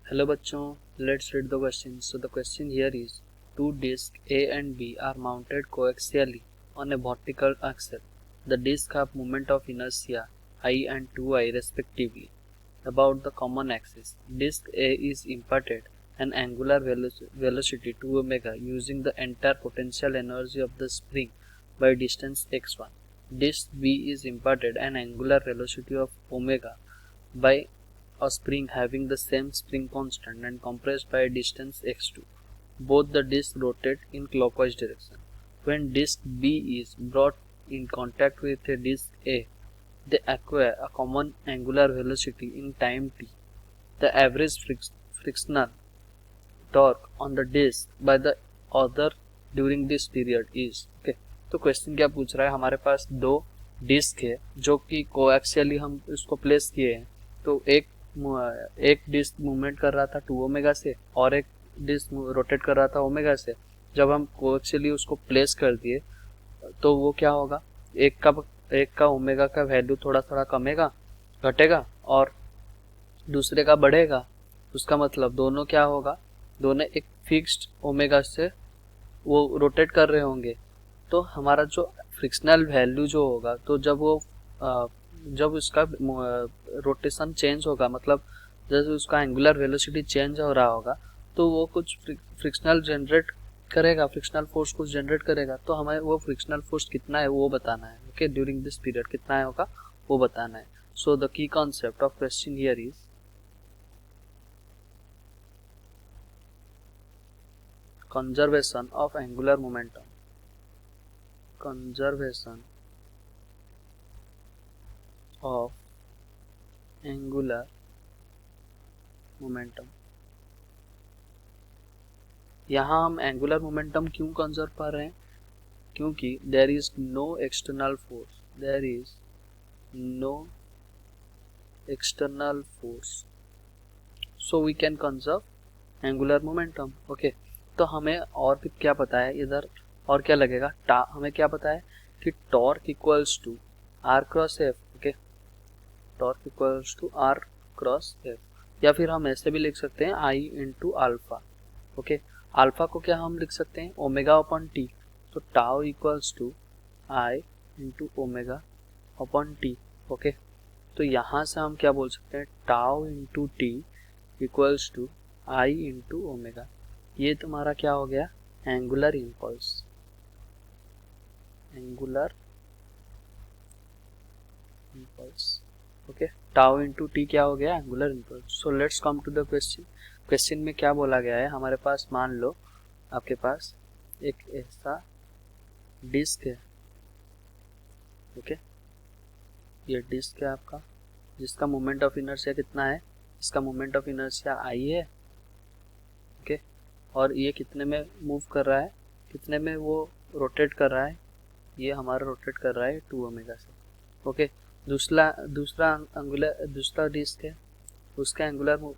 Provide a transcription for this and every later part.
Hello बच्चों, let's read the question. So the question here is, two discs A and B are mounted coaxially on a vertical axle. The discs have moment of inertia I and 2I respectively about the common axis. Disc A is imparted an angular velocity 2 omega using the entire potential energy of the spring by distance x1. Disc B is imparted an angular velocity of omega by a spring having the same spring constant and compressed by a distance x2. Both the discs rotate in clockwise direction. When disc B is brought in contact with a disc A, they acquire a common angular velocity in time t. The average frictional torque on the disc by the other during this period is okay. तो question क्या पूछ रहा है, हमारे पास दो disc है जो कि कोएक्सियली हम इसको प्लेस किए हैं. तो एक डिस्क मूवमेंट कर रहा था 2 ओमेगा से और एक डिस्क रोटेट कर रहा था ओमेगा से. जब हम कोएक्सियली उसको प्लेस कर दिए तो वो क्या होगा, एक का ओमेगा का वैल्यू थोड़ा थोड़ा कमेगा, घटेगा, और दूसरे का बढ़ेगा. उसका मतलब दोनों क्या होगा, दोनों एक फिक्स्ड ओमेगा से वो रोटेट कर रहे होंगे. तो हमारा जो फ्रिक्शनल वैल्यू जो होगा, तो जब उसका रोटेशन चेंज होगा, मतलब जैसे उसका एंगुलर वेलोसिटी चेंज हो रहा होगा, तो वो कुछ फ्रिक्शनल जनरेट करेगा, फ्रिक्शनल फोर्स कुछ जनरेट करेगा. तो हमें वो फ्रिक्शनल फोर्स कितना है वो बताना है. ओके, ड्यूरिंग दिस पीरियड कितना होगा वो बताना है. So the key concept of question here is conservation of angular momentum. Conservation of angular momentum. यहाँ हम एंगुलर मोमेंटम क्यों कंजर्व कर रहे हैं, क्योंकि there is no external force, there is no external force, so we can conserve angular momentum. Okay, तो हमें और भी क्या पता है इधर, और क्या लगेगा, हमें क्या पता है कि torque equals to R cross F. Okay, torque equals to R cross F, या फिर हम ऐसे भी लिख सकते हैं I into alpha. Okay, alpha को क्या हम लिख सकते हैं, ओमेगा अपॉन टी. तो tau equals to I into omega upon T. Okay, तो यहाँ से हम क्या बोल सकते हैं, tau into T equals to I into omega. ये तुम्हारा क्या हो गया, angular impulse. Angular impulse. Okay, tau into T क्या हो गया, angular impulse. So let's come to the question. Question में क्या बोला गया है, हमारे पास मान लो आपके पास एक ऐसा डिस्क है. ओके, ये डिस्क है आपका, जिसका मोमेंट ऑफ इनर्शिया कितना है, इसका मोमेंट ऑफ इनर्शिया आई है. ओके, और ये कितने में मूव कर रहा है, कितने में वो रोटेट कर रहा है, ये हमारा रोटेट कर रहा है 2 ओमेगा से. ओके, दूसरा डिस्क है, उसका एंगुलर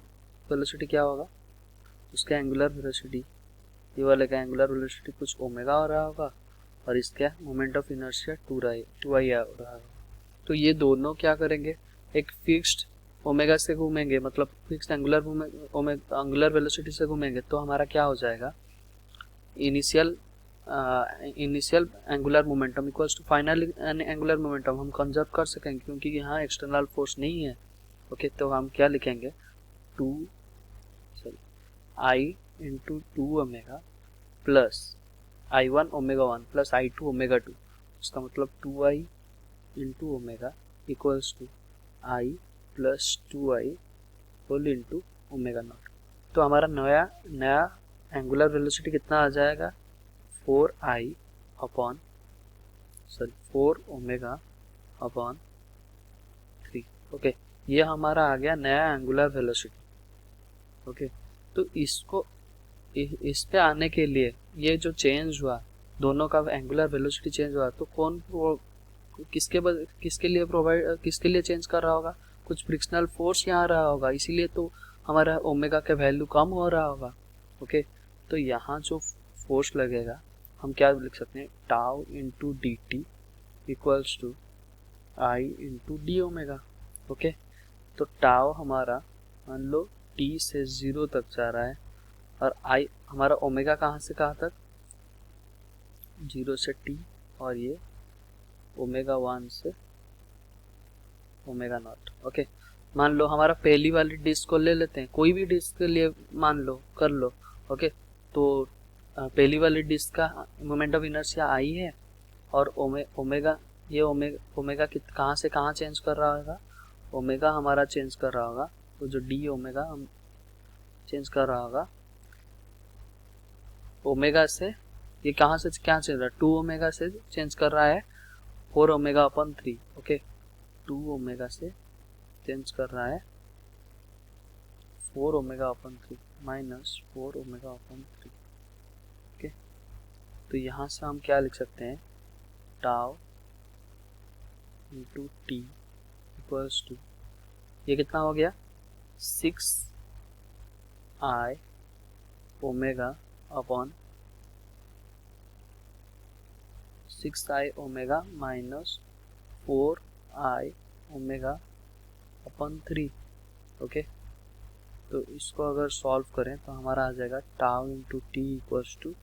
वेलोसिटी क्या होगा, उसका एंगुलर वेलोसिटी, ये वाले का एंगुलर वेलोसिटी कुछ ओमेगा हो रहा होगा, और इसका मोमेंट ऑफ इनर्शिया 2i हो रहा होगा. तो ये दोनों क्या करेंगे, एक फिक्स्ड ओमेगा से घूमेंगे, मतलब फिक्स्ड एंगुलर वेलोसिटी से घूमेंगे. तो हमारा क्या हो जाएगा, initial angular momentum equals to final angular momentum हम कंजर्व कर सकेंगे, क्योंकि यहाँ एक्सटर्नल फोर्स नहीं है. ओके, तो हम क्या लिखेंगे, I into 2 omega plus I1 omega 1 plus I2 omega 2. इसका मतलब 2i into omega equals to I plus 2i whole into omega naught. तो हमारा नया एंगुलर वेलोसिटी कितना आ जाएगा, 4 ओमेगा अपॉन 3. ओके, ये हमारा आ गया नया एंगुलर वेलोसिटी. ओके, तो इस पे आने के लिए ये जो चेंज हुआ, दोनों का एंगुलर वेलोसिटी चेंज हुआ, तो कौन वो किसके लिए चेंज कर रहा होगा, कुछ फ्रिक्शनल फोर्स यहाँ आ रहा होगा, इसीलिए तो हमारा ओमेगा का वैल्यू कम हो रहा होगा. ओके, तो यहाँ जो फोर्स लगेगा हम क्या लिख सकते हैं, tau into D T equals to I into D omega. Okay, तो टाउ हमारा मान लो टी से 0 तक जा रहा है और आई हमारा ओमेगा कहाँ से कहाँ तक, 0 से टी, और ये ओमेगा 1 से ओमेगा नॉट। ओके, मान लो हमारा पहली वाली डिस्क को ले लेते हैं, कोई भी डिस्क के लिए मान लो, कर लो। ओके, तो पहली वाली डिस्क का मोमेंट ऑफ इनर्शिया आई है और ओमेगा ये ओमेगा कहाँ से कहाँ चेंज कर रहा होगा, ओमेगा हमारा चेंज कर रहा होगा, तो जो डी ओमेगा हम चेंज कर रहा होगा ओमेगा से, ये कहाँ से क्या चेंज रहा है, 2 ओमेगा से चेंज कर रहा है 4 ओमेगा अपन 3। ओके, 2 ओमेगा से चेंज कर रहा है 4 omega upon 3 minus 4 omega upon 3। Okay, तो यहाँ से हम क्या लिख सकते हैं, tau into T equals to, ये कितना हो गया 6 I omega upon 6 I omega minus 4 I omega upon 3। Okay, तो इसको अगर सॉल्व करें तो हमारा आ जाएगा tau into T equals to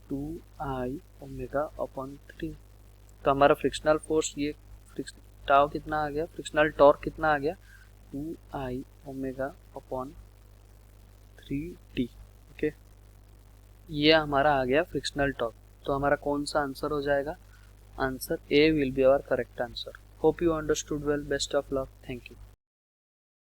2 I omega upon 3। तो हमारा फ्रिक्शनल फोर्स ये टाउ कितना आ गया, फ्रिक्शनल टॉर्क कितना आ गया 2 आई ओमेगा अपॉन 3 टी। ओके, ये हमारा आ गया फ्रिक्शनल टॉर्क। तो हमारा कौन सा आंसर हो जाएगा, answer A will be our correct answer. Hope you understood well, best of luck, thank you.